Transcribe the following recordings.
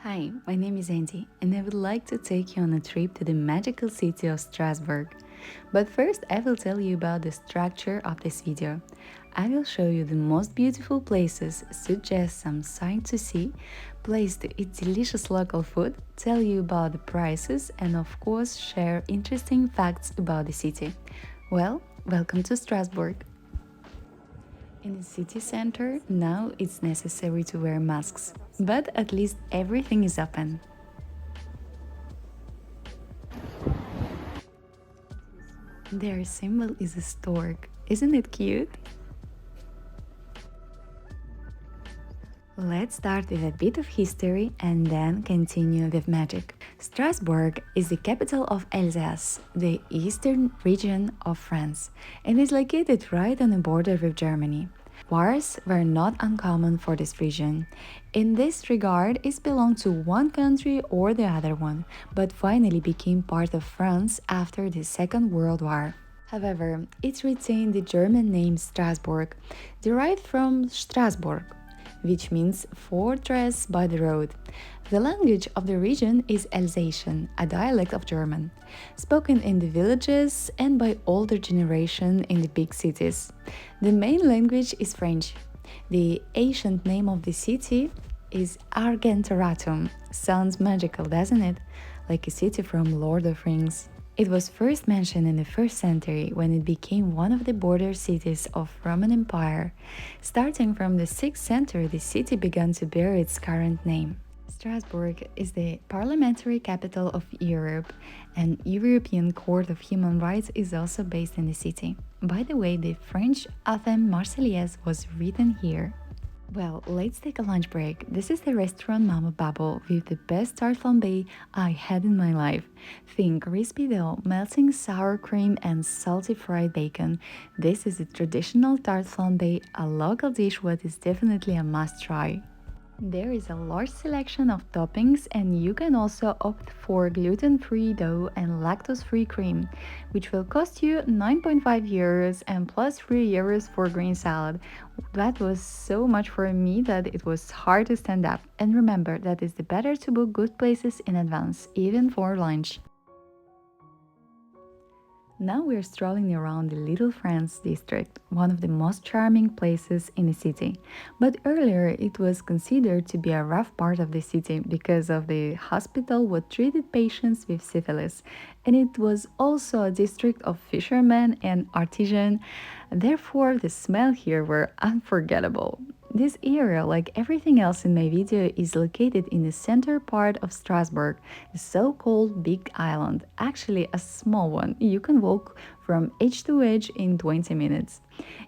Hi, my name is Andy, and I would like to take you on a trip to the magical city of Strasbourg. But first, I will tell you about the structure of this video. I will show you the most beautiful places, suggest some sights to see, place to eat delicious local food, tell you about the prices, and of course, share interesting facts about the city. Well, welcome to Strasbourg. In the city center, now it's necessary to wear masks, but at least everything is open. Their symbol is a stork. Isn't it cute? Let's start with a bit of history and then continue with magic. Strasbourg is the capital of Alsace, the eastern region of France, and is located right on the border with Germany. Wars were not uncommon for this region. In this regard, it belonged to one country or the other one, but finally became part of France after the Second World War. However, it retained the German name Strasbourg, derived from Strasbourg, which means fortress by the road. The language of the region is Alsatian, a dialect of German, spoken in the villages and by older generation in the big cities. The main language is French. The ancient name of the city is Argentoratum. Sounds magical, doesn't it? Like a city from Lord of Rings. It was first mentioned in the 1st century when it became one of the border cities of Roman Empire. Starting from the 6th century, the city began to bear its current name. Strasbourg is the parliamentary capital of Europe, and European Court of Human Rights is also based in the city. By the way, the French anthem Marseillaise was written here. Well, let's take a lunch break. This is the restaurant Mama Bubble with the best tart flambe I had in my life. Think crispy dough, melting sour cream, and salty fried bacon. This is a traditional tart flambe, a local dish what is definitely a must try. There is a large selection of toppings, and you can also opt for gluten-free dough and lactose-free cream, which will cost you 9.5 euros and plus 3 euros for green salad. That was so much for me that it was hard to stand up. And remember that it's better to book good places in advance, even for lunch. Now we're strolling around the Little France district, one of the most charming places in the city. But earlier it was considered to be a rough part of the city because of the hospital what treated patients with syphilis, and it was also a district of fishermen and artisans. Therefore, the smell here were unforgettable. This area, like everything else in my video, is located in the center part of Strasbourg, the so-called Big Island, actually a small one. You can walk from edge to edge in 20 minutes.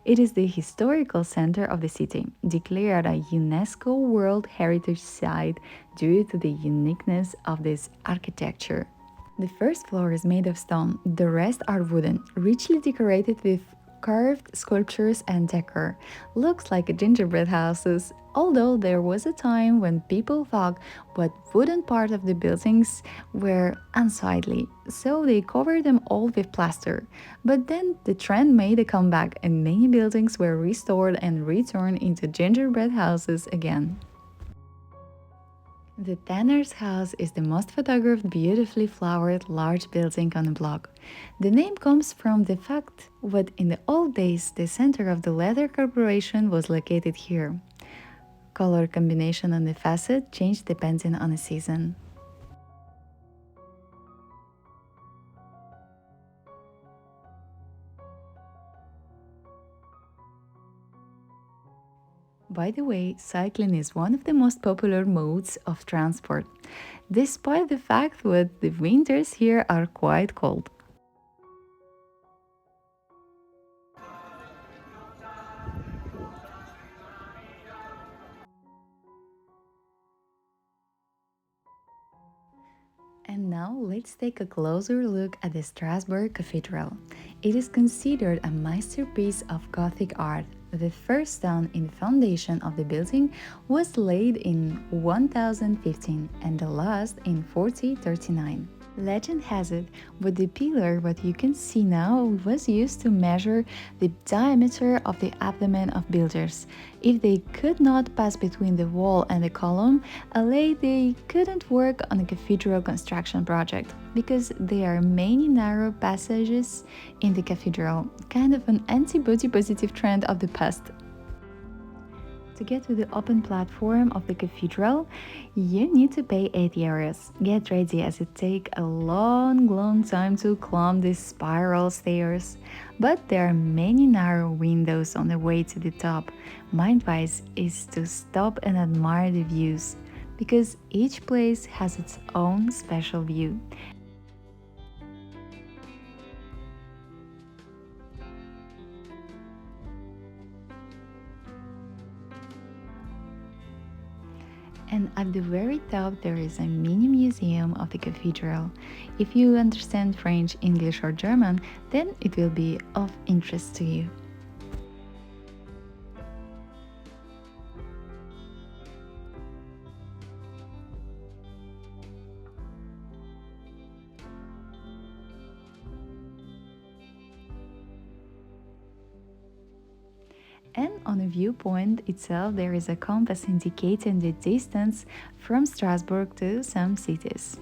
It is the historical center of the city, declared a UNESCO World Heritage Site due to the uniqueness of this architecture. The first floor is made of stone, the rest are wooden, richly decorated with carved sculptures and decor. Looks like a gingerbread houses, although there was a time when people thought what wooden part of the buildings were unsightly, so they covered them all with plaster. But then the trend made a comeback and many buildings were restored and returned into gingerbread houses again. The Tanner's house is the most photographed, beautifully flowered, large building on the block. The name comes from the fact that in the old days the center of the leather corporation was located here. Color combination on the facade changed depending on the season. By the way, cycling is one of the most popular modes of transport, despite the fact that the winters here are quite cold. And now let's take a closer look at the Strasbourg Cathedral. It is considered a masterpiece of Gothic art. The first stone in the foundation of the building was laid in 1015 and the last in 1439. Legend has it, but the pillar, what you can see now, was used to measure the diameter of the abdomen of builders. If they could not pass between the wall and the column, they couldn't work on a cathedral construction project because there are many narrow passages in the cathedral, kind of an anti-body positive trend of the past. To get to the open platform of the cathedral, you need to pay 80 euros. Get ready as it takes a long time to climb these spiral stairs. But there are many narrow windows on the way to the top. My advice is to stop and admire the views, because each place has its own special view. And at the very top, there is a mini museum of the cathedral. If you understand French, English, or German, then it will be of interest to you. And on the viewpoint itself, there is a compass indicating the distance from Strasbourg to some cities.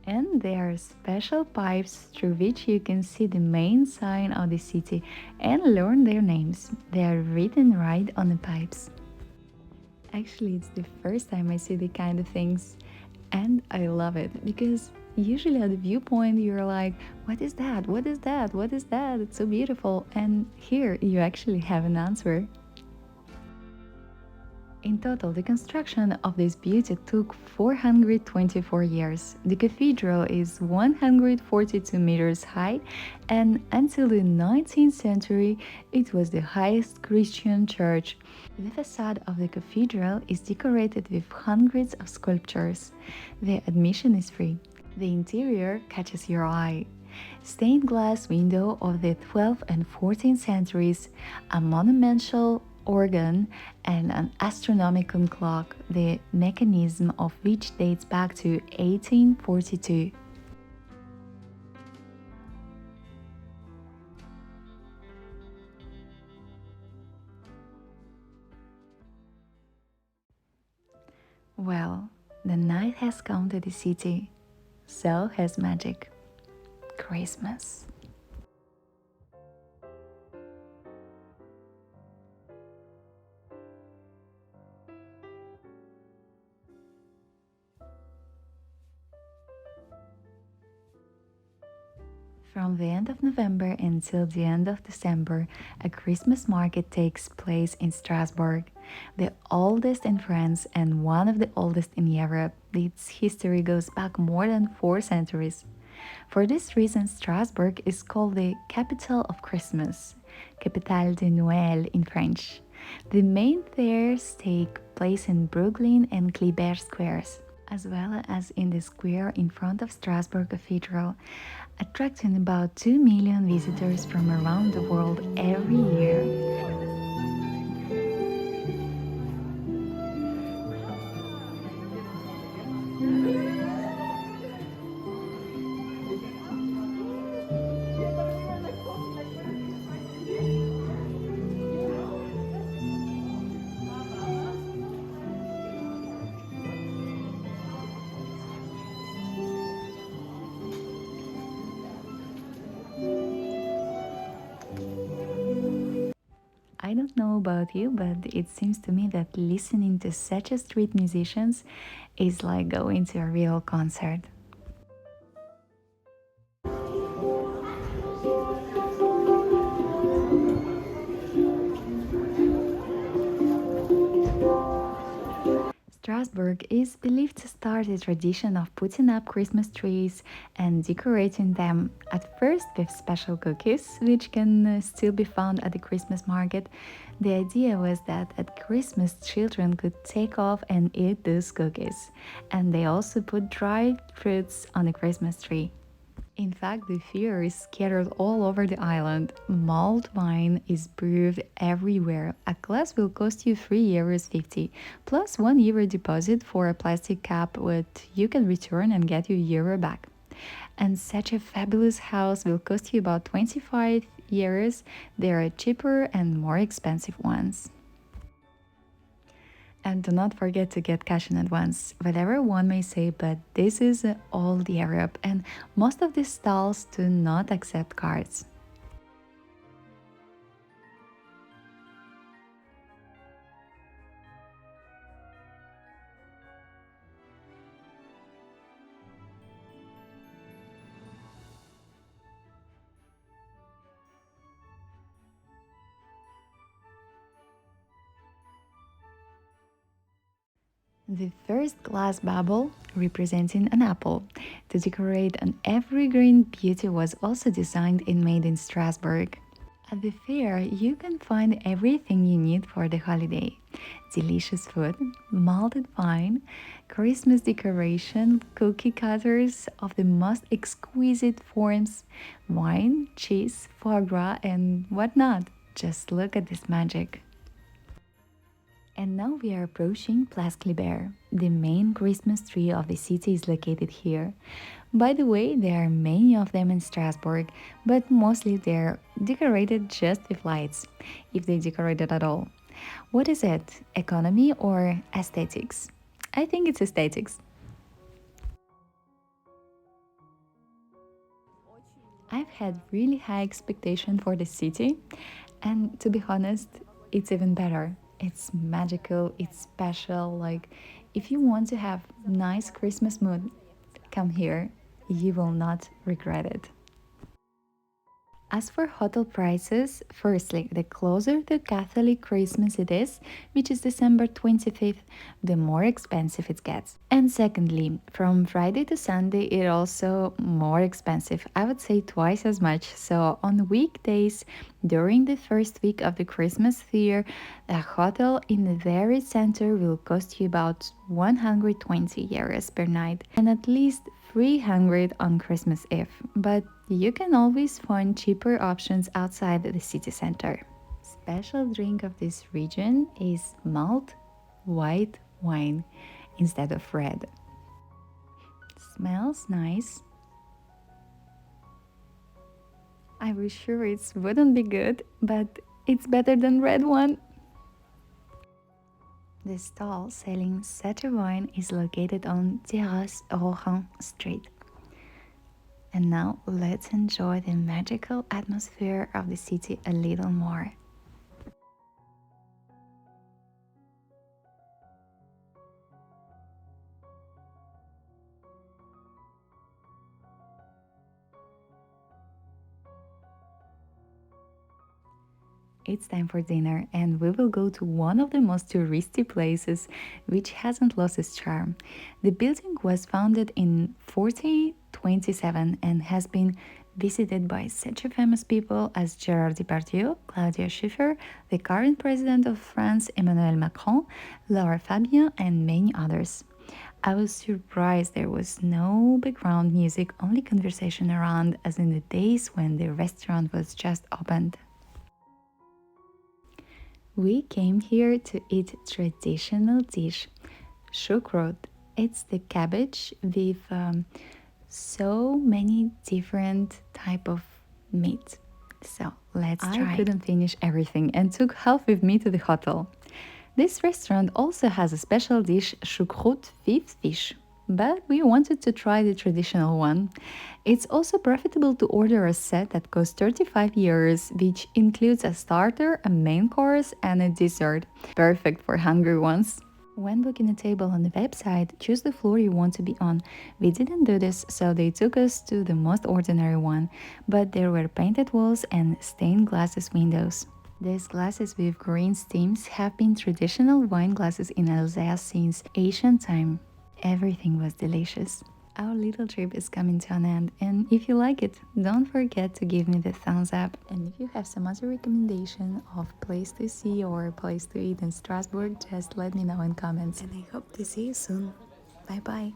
And there are special pipes through which you can see the main sign of the city and learn their names. They are written right on the pipes. Actually, it's the first time I see the kind of things, and I love it because usually at the viewpoint you're like, what is that? What is that? What is that? It's so beautiful. And here you actually have an answer. In total, the construction of this beauty took 424 years. The cathedral is 142 meters high, and until the 19th century, it was the highest Christian church. The facade of the cathedral is decorated with hundreds of sculptures. The admission is free. The interior catches your eye. Stained glass window of the 12th and 14th centuries, a monumental organ, and an astronomical clock, the mechanism of which dates back to 1842. Well, the night has come to the city, so has magic. Christmas. From the end of November until the end of December, a Christmas market takes place in Strasbourg, the oldest in France and one of the oldest in Europe. Its history goes back more than 4 centuries. For this reason, Strasbourg is called the capital of Christmas, Capitale de Noël in French. The main fairs take place in Brooklyn and Kléber squares, as well as in the square in front of Strasbourg Cathedral, attracting about 2 million visitors from around the world every year. I don't know about you, but it seems to me that listening to such a street musicians is like going to a real concert. Strasbourg is believed to start a tradition of putting up Christmas trees and decorating them at first with special cookies, which can still be found at the Christmas market. The idea was that at Christmas, children could take off and eat those cookies, and they also put dried fruits on the Christmas tree. In fact, the fear is scattered all over the island. Mulled wine is brewed everywhere. A glass will cost you 3 euros 50 plus €1 deposit for a plastic cup, which you can return and get your euro back. And such a fabulous house will cost you about 25 euros. There are cheaper and more expensive ones. And do not forget to get cash in advance. Whatever one may say, but this is old Europe, and most of these stalls do not accept cards. The first glass bubble, representing an apple, to decorate an evergreen beauty, was also designed and made in Strasbourg. At the fair, you can find everything you need for the holiday: delicious food, malted wine, Christmas decoration, cookie cutters of the most exquisite forms, wine, cheese, foie gras, and whatnot. Just look at this magic. And now we are approaching Place Kléber. The main Christmas tree of the city is located here. By the way, there are many of them in Strasbourg, but mostly they're decorated just with lights, if they decorated at all. What is it, economy or aesthetics? I think it's aesthetics. I've had really high expectation for the city, and to be honest, it's even better. It's magical, it's special. Like, if you want to have nice Christmas mood, come here. You will not regret it. As for hotel prices, firstly, the closer to Catholic Christmas it is, which is December 25th, the more expensive it gets. And secondly, from Friday to Sunday, it also more expensive. I would say twice as much. So on weekdays, during the first week of the Christmas fair, a hotel in the very center will cost you about 120 euros per night and at least 300 on Christmas Eve. But you can always find cheaper options outside the city center. Special drink of this region is malt white wine instead of red. Smells nice. I was sure it wouldn't be good, but it's better than red one. The stall selling such a wine is located on Terrasse Rohan Street. And now let's enjoy the magical atmosphere of the city a little more. It's time for dinner, and we will go to one of the most touristy places which hasn't lost its charm. The building was founded in 1427 and has been visited by such a famous people as Gerard Depardieu, Claudia Schiffer, the current president of France, Emmanuel Macron, Laura Fabian, and many others. I was surprised there was no background music, only conversation around, as in the days when the restaurant was just opened. We came here to eat traditional dish, choucroute. It's the cabbage with so many different type of meat. So let's try. I couldn't finish everything and took half with me to the hotel. This restaurant also has a special dish, choucroute with fish, but we wanted to try the traditional one. It's also profitable to order a set that costs 35 euros, which includes a starter, a main course, and a dessert. Perfect for hungry ones. When booking a table on the website, choose the floor you want to be on. We didn't do this, so they took us to the most ordinary one, but there were painted walls and stained glasses windows. These glasses with green steams have been traditional wine glasses in Alsace since ancient time. Everything was delicious. Our little trip is coming to an end, and if you like it, don't forget to give me the thumbs up. And if you have some other recommendation of place to see or place to eat in Strasbourg, just let me know in comments. And I hope to see you soon. Bye bye.